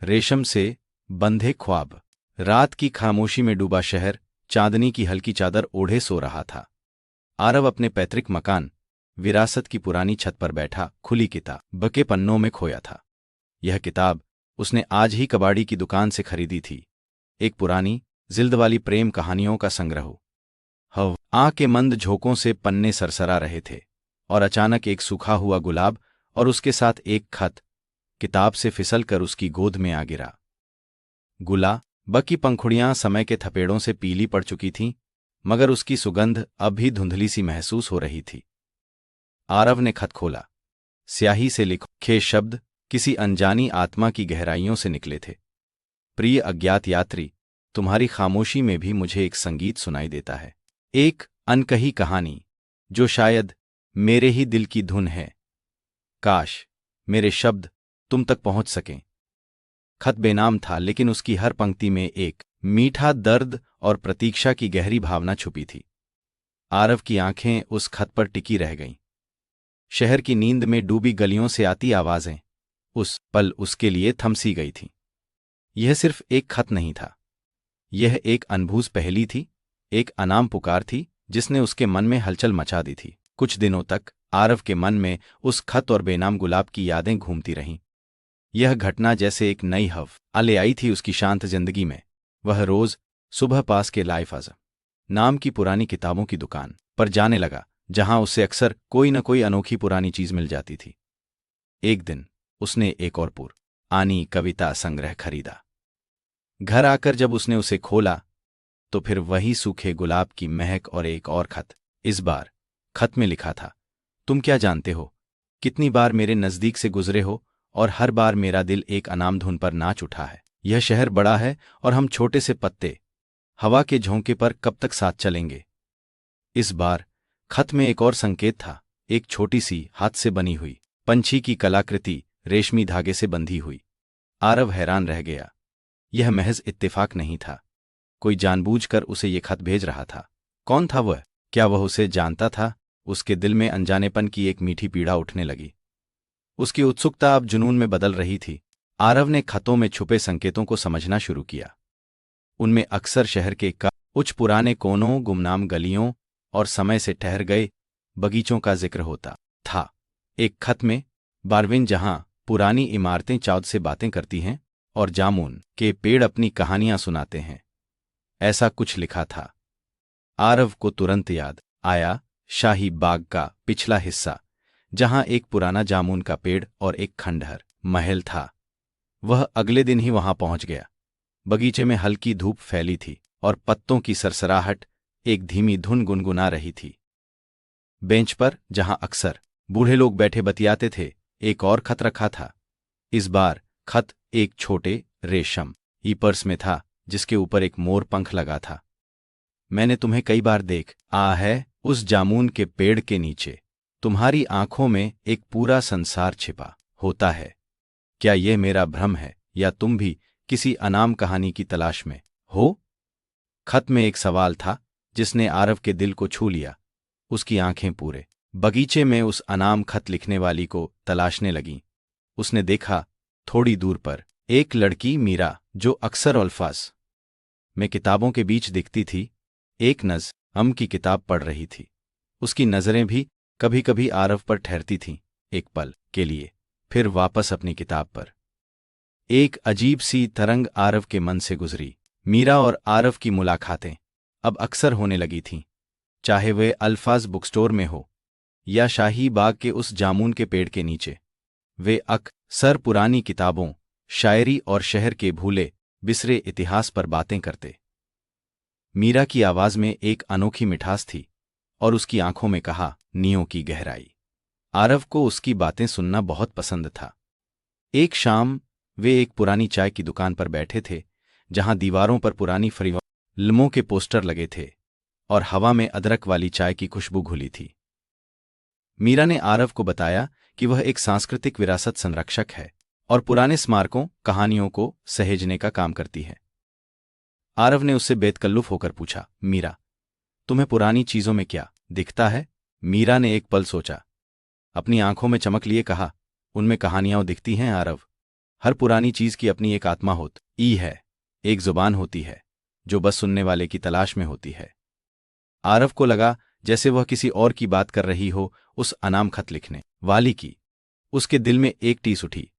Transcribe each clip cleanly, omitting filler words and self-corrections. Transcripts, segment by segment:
रेशम से बंधे ख्वाब। रात की खामोशी में डूबा शहर चांदनी की हल्की चादर ओढ़े सो रहा था। आरव अपने पैतृक मकान विरासत की पुरानी छत पर बैठा खुली किताब के पन्नों में खोया था। यह किताब उसने आज ही कबाड़ी की दुकान से खरीदी थी। एक पुरानी जिल्द वाली प्रेम कहानियों का संग्रह। आँख के मंद झोंकों से पन्ने सरसरा रहे थे और अचानक एक सूखा हुआ गुलाब और उसके साथ एक खत किताब से फिसल कर उसकी गोद में आ गिरा। गुलाब की पंखुड़ियां समय के थपेड़ों से पीली पड़ चुकी थीं, मगर उसकी सुगंध अब भी धुंधली सी महसूस हो रही थी। आरव ने खत खोला। स्याही से लिखे शब्द किसी अनजानी आत्मा की गहराइयों से निकले थे। प्रिय अज्ञात यात्री, तुम्हारी खामोशी में भी मुझे एक संगीत सुनाई देता है, एक अनकही कहानी जो शायद मेरे ही दिल की धुन है। काश मेरे शब्द तुम तक पहुंच सकें। खत बेनाम था, लेकिन उसकी हर पंक्ति में एक मीठा दर्द और प्रतीक्षा की गहरी भावना छुपी थी। आरव की आंखें उस खत पर टिकी रह गईं। शहर की नींद में डूबी गलियों से आती आवाजें उस पल उसके लिए थमसी गई थीं। यह सिर्फ एक खत नहीं था, यह एक अनभूस पहेली थी, एक अनाम पुकार थी जिसने उसके मन में हलचल मचा दी थी। कुछ दिनों तक आरव के मन में उस खत और बेनाम गुलाब की यादें घूमती रहीं। यह घटना जैसे एक नई हवा ले आई थी उसकी शांत जिंदगी में। वह रोज सुबह पास के लाइफ नाम की पुरानी किताबों की दुकान पर जाने लगा, जहां उससे अक्सर कोई न कोई अनोखी पुरानी चीज मिल जाती थी। एक दिन उसने एक और पुरानी कविता संग्रह खरीदा। घर आकर जब उसने उसे खोला तो फिर वही सूखे गुलाब की महक और एक और खत। इस बार खत में लिखा था, तुम क्या जानते हो, कितनी बार मेरे नजदीक से गुजरे हो और हर बार मेरा दिल एक अनाम धुन पर नाच उठा है। यह शहर बड़ा है और हम छोटे से पत्ते हवा के झोंके पर कब तक साथ चलेंगे। इस बार खत में एक और संकेत था, एक छोटी सी हाथ से बनी हुई पंछी की कलाकृति रेशमी धागे से बंधी हुई। आरव हैरान रह गया। यह महज इत्तेफाक नहीं था, कोई जानबूझकर उसे ये खत भेज रहा था। कौन था वह? क्या वह उसे जानता था? उसके दिल में अनजानेपन की एक मीठी पीड़ा उठने लगी। उसकी उत्सुकता अब जुनून में बदल रही थी। आरव ने खतों में छुपे संकेतों को समझना शुरू किया। उनमें अक्सर शहर के कुछ पुराने कोनों, गुमनाम गलियों और समय से ठहर गए बगीचों का जिक्र होता था। एक खत में बारविन, जहां पुरानी इमारतें चाँद से बातें करती हैं और जामुन के पेड़ अपनी कहानियां सुनाते हैं, ऐसा कुछ लिखा था। आरव को तुरंत याद आया शाही बाग का पिछला हिस्सा, जहां एक पुराना जामुन का पेड़ और एक खंडहर महल था। वह अगले दिन ही वहां पहुंच गया। बगीचे में हल्की धूप फैली थी और पत्तों की सरसराहट एक धीमी धुन गुनगुना रही थी। बेंच पर, जहां अक्सर बूढ़े लोग बैठे बतियाते थे, एक और खत रखा था। इस बार खत एक छोटे रेशम पर्स में था, जिसके ऊपर एक मोर पंख लगा था। मैंने तुम्हें कई बार देखा है उस जामुन के पेड़ के नीचे। तुम्हारी आंखों में एक पूरा संसार छिपा होता है। क्या यह मेरा भ्रम है या तुम भी किसी अनाम कहानी की तलाश में हो? खत में एक सवाल था जिसने आरव के दिल को छू लिया। उसकी आंखें पूरे बगीचे में उस अनाम खत लिखने वाली को तलाशने लगीं। उसने देखा थोड़ी दूर पर एक लड़की मीरा, जो अक्सर अल्फाज में किताबों के बीच दिखती थी, एक नज़्म की किताब पढ़ रही थी। उसकी नज़रें भी कभी कभी आरव पर ठहरती थीं, एक पल के लिए, फिर वापस अपनी किताब पर। एक अजीब सी तरंग आरव के मन से गुजरी। मीरा और आरव की मुलाकातें अब अक्सर होने लगी थीं, चाहे वे अल्फाज बुक स्टोर में हो या शाही बाग के उस जामुन के पेड़ के नीचे। वे अक्सर पुरानी किताबों, शायरी और शहर के भूले बिसरे इतिहास पर बातें करते। मीरा की आवाज में एक अनोखी मिठास थी और उसकी आंखों में कहानियों की गहराई। आरव को उसकी बातें सुनना बहुत पसंद था। एक शाम वे एक पुरानी चाय की दुकान पर बैठे थे, जहां दीवारों पर पुरानी फिल्मों के पोस्टर लगे थे और हवा में अदरक वाली चाय की खुशबू घुली थी। मीरा ने आरव को बताया कि वह एक सांस्कृतिक विरासत संरक्षक है और पुराने स्मारकों, कहानियों को सहेजने का काम करती है। आरव ने उससे बेतकल्लुफ होकर पूछा, मीरा, तुम्हें पुरानी चीजों में क्या दिखता है? मीरा ने एक पल सोचा, अपनी आंखों में चमक लिए कहा, उनमें कहानियां दिखती हैं आरव। हर पुरानी चीज की अपनी एक आत्मा होती है, एक जुबान होती है जो बस सुनने वाले की तलाश में होती है। आरव को लगा जैसे वह किसी और की बात कर रही हो, उस अनाम खत लिखने वाली की। उसके दिल में एक टीस उठी,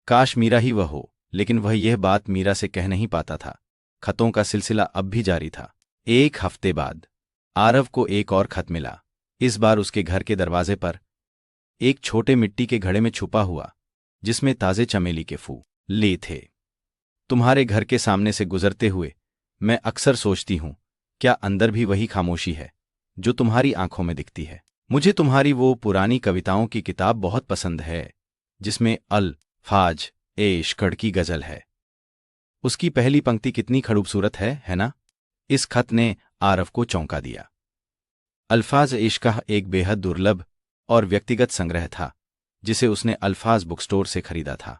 काश मीरा ही वह हो, लेकिन वह यह बात मीरा से कह नहीं पाता था। खतों का सिलसिला अब भी जारी था। एक हफ्ते बाद आरव को एक और खत मिला। इस बार उसके घर के दरवाजे पर एक छोटे मिट्टी के घड़े में छुपा हुआ, जिसमें ताजे चमेली के फूल थे। तुम्हारे घर के सामने से गुजरते हुए मैं अक्सर सोचती हूं, क्या अंदर भी वही खामोशी है जो तुम्हारी आंखों में दिखती है। मुझे तुम्हारी वो पुरानी कविताओं की किताब बहुत पसंद है जिसमें अल्फाज ए इश्क की गजल है। उसकी पहली पंक्ति कितनी खूबसूरत है ना? इस खत ने आरव को चौंका दिया। अल्फाज ए इश्क एक बेहद दुर्लभ और व्यक्तिगत संग्रह था जिसे उसने अल्फाज बुक स्टोर से खरीदा था।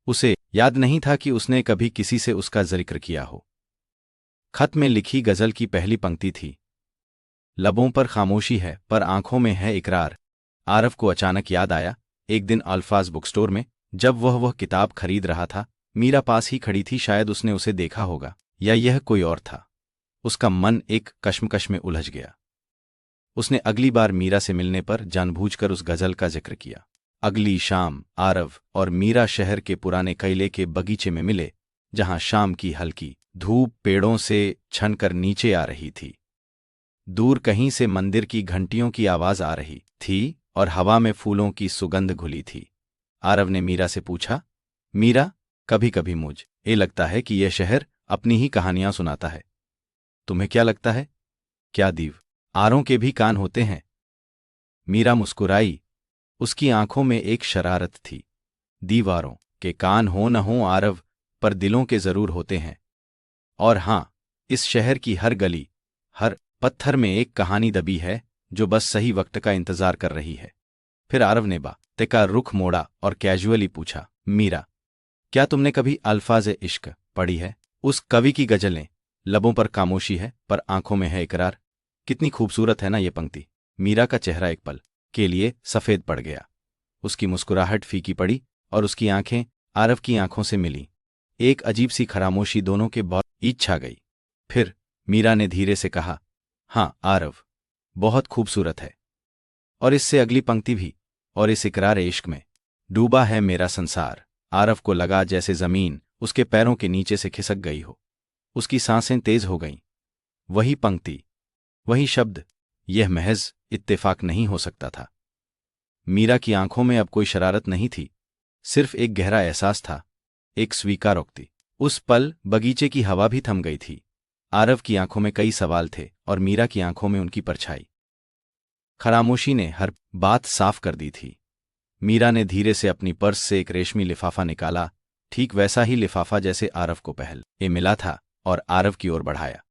उसे याद नहीं था कि उसने कभी किसी से उसका जिक्र किया हो। खत में लिखी गजल की पहली पंक्ति थी, लबों पर खामोशी है पर आंखों में है इकरार। आरव को अचानक याद आया, एक दिन अल्फाज बुक स्टोर में जब वह किताब खरीद रहा था, मीरा पास ही खड़ी थी। शायद उसने उसे देखा होगा या यह कोई और था। उसका मन एक कश्मकश में उलझ गया। उसने अगली बार मीरा से मिलने पर जानबूझकर उस गजल का जिक्र किया। अगली शाम आरव और मीरा शहर के पुराने किले के बगीचे में मिले, जहां शाम की हल्की धूप पेड़ों से छनकर नीचे आ रही थी। दूर कहीं से मंदिर की घंटियों की आवाज आ रही थी और हवा में फूलों की सुगंध घुली थी। आरव ने मीरा से पूछा, मीरा, कभी कभी मुझे लगता है कि यह शहर अपनी ही कहानियां सुनाता है। तुम्हें क्या लगता है? क्या दीवारों के भी कान होते हैं? मीरा मुस्कुराई। उसकी आंखों में एक शरारत थी। दीवारों के कान हो न हो आरव, पर दिलों के जरूर होते हैं। और हां, इस शहर की हर गली, हर पत्थर में एक कहानी दबी है जो बस सही वक्त का इंतजार कर रही है। फिर आरव ने बात का रुख मोड़ा और कैजुअली पूछा, मीरा, क्या तुमने कभी अल्फाज ए इश्क पढ़ी है? उस कवि की गजलें, लबों पर खामोशी है पर आंखों में है इकरार। कितनी खूबसूरत है ना ये पंक्ति। मीरा का चेहरा एक पल के लिए सफेद पड़ गया। उसकी मुस्कुराहट फीकी पड़ी और उसकी आंखें आरव की आंखों से मिली। एक अजीब सी खामोशी दोनों के बीच छा गई। फिर मीरा ने धीरे से कहा, हाँ आरव, बहुत खूबसूरत है। और इससे अगली पंक्ति भी। और इस इकरार इश्क में डूबा है मेरा संसार। आरव को लगा जैसे जमीन उसके पैरों के नीचे से खिसक गई हो। उसकी सांसें तेज हो गईं। वही पंक्ति, वही शब्द, यह महज इत्तेफाक नहीं हो सकता था। मीरा की आंखों में अब कोई शरारत नहीं थी, सिर्फ एक गहरा एहसास था, एक स्वीकारोक्ति। उस पल बगीचे की हवा भी थम गई थी। आरव की आंखों में कई सवाल थे और मीरा की आंखों में उनकी परछाई। खामोशी ने हर बात साफ कर दी थी। मीरा ने धीरे से अपनी पर्स से एक रेशमी लिफाफा निकाला, ठीक वैसा ही लिफाफा जैसे आरव को पहले मिला था, और आरव की ओर बढ़ाया।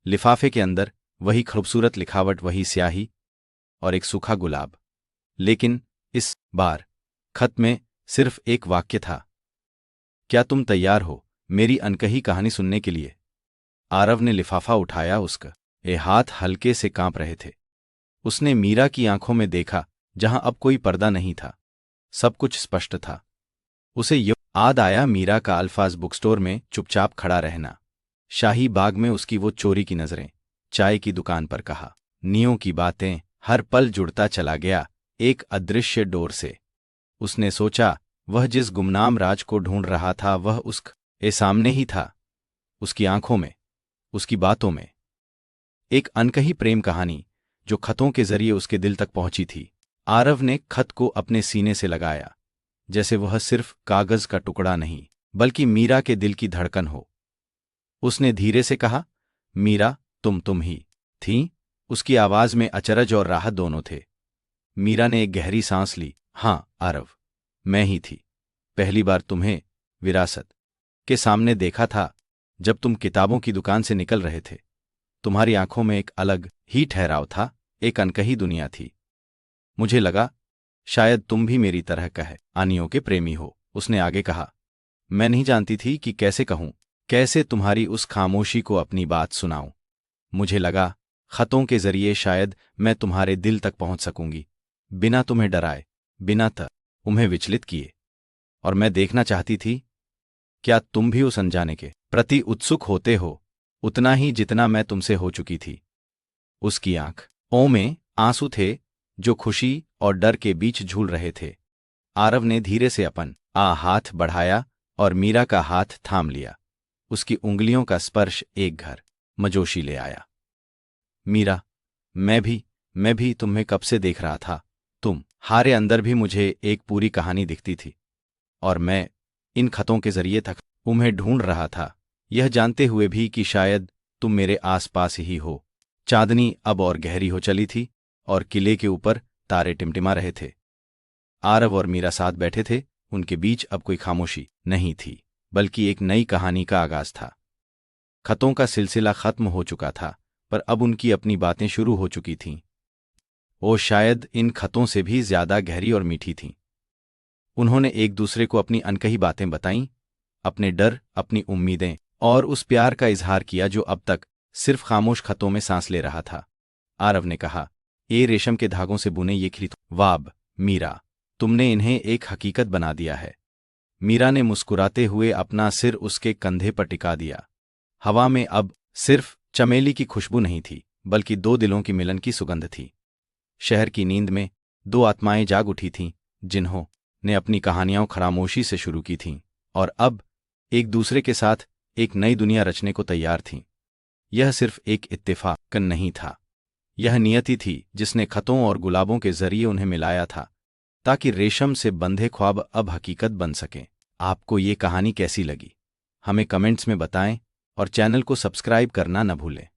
लिफाफे के अंदर वही खूबसूरत लिखावट, वही स्याही और एक सूखा गुलाब। लेकिन इस बार खत में सिर्फ एक वाक्य था, क्या तुम तैयार हो मेरी अनकही कहानी सुनने के लिए? आरव ने लिफाफा उठाया। उसके हाथ हल्के से कांप रहे थे। उसने मीरा की आंखों में देखा, जहां अब कोई पर्दा नहीं था, सब कुछ स्पष्ट था। उसे याद आया मीरा का अल्फाज बुक स्टोर में चुपचाप खड़ा रहना, शाही बाग में उसकी वो चोरी की नजरें, चाय की दुकान पर कहा नियों की बातें। हर पल जुड़ता चला गया एक अदृश्य डोर से। उसने सोचा, वह जिस गुमनाम राज को ढूंढ रहा था वह उसके सामने ही था, उसकी आंखों में, उसकी बातों में। एक अनकही प्रेम कहानी जो खतों के जरिए उसके दिल तक पहुंची थी। आरव ने खत को अपने सीने से लगाया, जैसे वह सिर्फ कागज का टुकड़ा नहीं बल्कि मीरा के दिल की धड़कन हो। उसने धीरे से कहा, मीरा, तुम ही थीं? उसकी आवाज में अचरज और राहत दोनों थे। मीरा ने एक गहरी सांस ली। हां आरव, मैं ही थी। पहली बार तुम्हें विरासत के सामने देखा था, जब तुम किताबों की दुकान से निकल रहे थे। तुम्हारी आंखों में एक अलग ही ठहराव था, एक अनकही दुनिया थी। मुझे लगा शायद तुम भी मेरी तरह कहानियों के प्रेमी हो। उसने आगे कहा, मैं नहीं जानती थी कि कैसे कहूं, कैसे तुम्हारी उस खामोशी को अपनी बात सुनाऊं। मुझे लगा खतों के जरिए शायद मैं तुम्हारे दिल तक पहुंच सकूंगी, बिना तुम्हें डराए, बिना तुम्हें विचलित किए। और मैं देखना चाहती थी क्या तुम भी उस अनजाने के प्रति उत्सुक होते हो, उतना ही जितना मैं तुमसे हो चुकी थी। उसकी आंखों में आंसू थे जो खुशी और डर के बीच झूल रहे थे। आरव ने धीरे से अपन हाथ बढ़ाया और मीरा का हाथ थाम लिया। उसकी उंगलियों का स्पर्श एक घर मजोशी ले आया। मीरा, मैं भी तुम्हें कब से देख रहा था। तुम हारे अंदर भी मुझे एक पूरी कहानी दिखती थी, और मैं इन खतों के जरिए तक तुम्हें ढूंढ रहा था, यह जानते हुए भी कि शायद तुम मेरे आसपास ही हो। चांदनी अब और गहरी हो चली थी और किले के ऊपर तारे टिमटिमा रहे थे। आरव और मीरा साथ बैठे थे। उनके बीच अब कोई खामोशी नहीं थी, बल्कि एक नई कहानी का आगाज था। खतों का सिलसिला खत्म हो चुका था, पर अब उनकी अपनी बातें शुरू हो चुकी थीं। वो शायद इन खतों से भी ज्यादा गहरी और मीठी थीं। उन्होंने एक दूसरे को अपनी अनकही बातें बताईं, अपने डर, अपनी उम्मीदें और उस प्यार का इजहार किया जो अब तक सिर्फ खामोश खतों में सांस ले रहा था। आरव ने कहा, ये रेशम के धागों से बुने ये खिल। वाब मीरा, तुमने इन्हें एक हकीकत बना दिया है। मीरा ने मुस्कुराते हुए अपना सिर उसके कंधे पर टिका दिया। हवा में अब सिर्फ चमेली की खुशबू नहीं थी, बल्कि दो दिलों की मिलन की सुगंध थी। शहर की नींद में दो आत्माएं जाग उठी थीं, जिन्होंने अपनी कहानियां खामोशी से शुरू की थीं और अब एक दूसरे के साथ एक नई दुनिया रचने को तैयार थीं। यह सिर्फ एक इत्तेफाक नहीं था, यह नियति थी जिसने खतों और गुलाबों के जरिए उन्हें मिलाया था, ताकि रेशम से बंधे ख्वाब अब हकीकत बन सकें। आपको ये कहानी कैसी लगी, हमें कमेंट्स में बताएं और चैनल को सब्सक्राइब करना न भूलें।